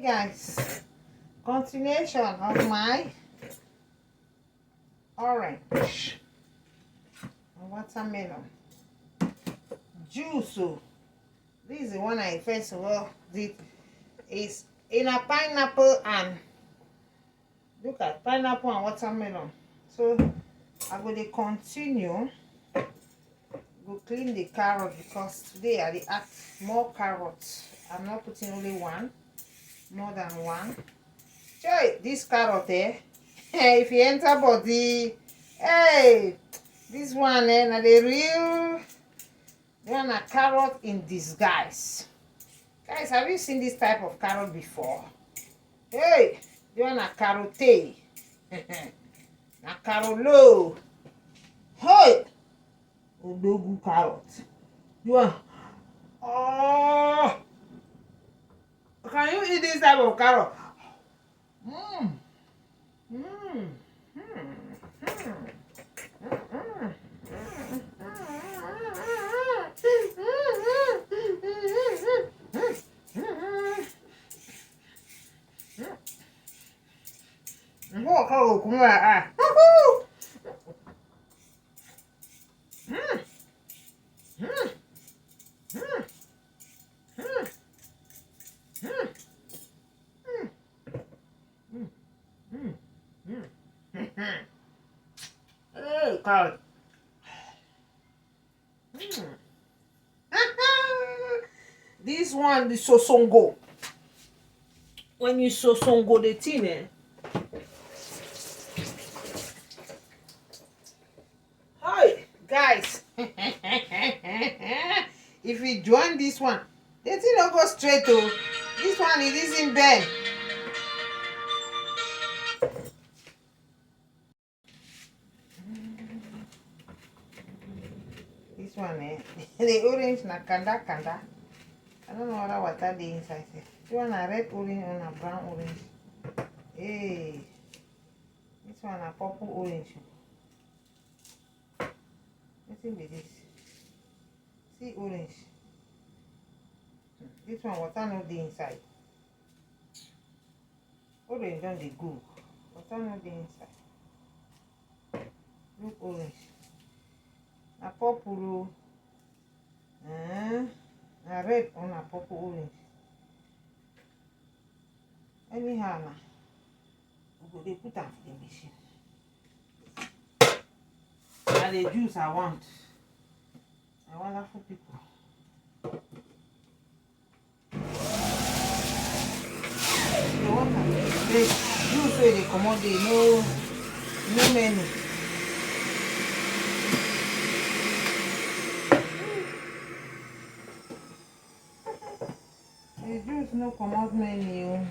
guys, continuation of my orange and watermelon juice. So this is the one I first of all did. Is in a pineapple and look at pineapple and watermelon. So I will continue. Go clean the carrot because today I add more carrots. I'm not putting only one, more than one. Joy, this carrot if you enter body, hey, this one now the real one, a carrot in disguise. Guys, have you seen this type of carrot before? Hey, you want a carotte, a carolo. Hey, odogu carrot. You want? Oh, can you eat this type of carrot? Mmm. Mmm. Hey, God. This one, the sosongo. When you sosongo the thing, hi, guys. If you join this one, the thing don't go straight to this one. It is in bed. This one, the orange na kanda. I don't know what water the inside. This one a red orange and a brown orange. Hey, this one a purple orange. Let's see with this. See orange. This one water no the inside. Orange don't the go. Water no the inside. Look orange. A purple. A red on a purple orange. Anyhow now, we go dey put am for the machine. Na the juice I want. I wonderful people. The water, the juice wey dey comot dey no many. The juice no comot many.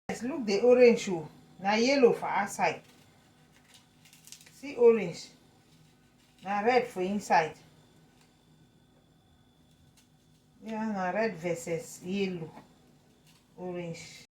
Guys, look the orange o. Na yellow for outside. See orange. Na red for inside. Yeah, na red versus yellow. Orange.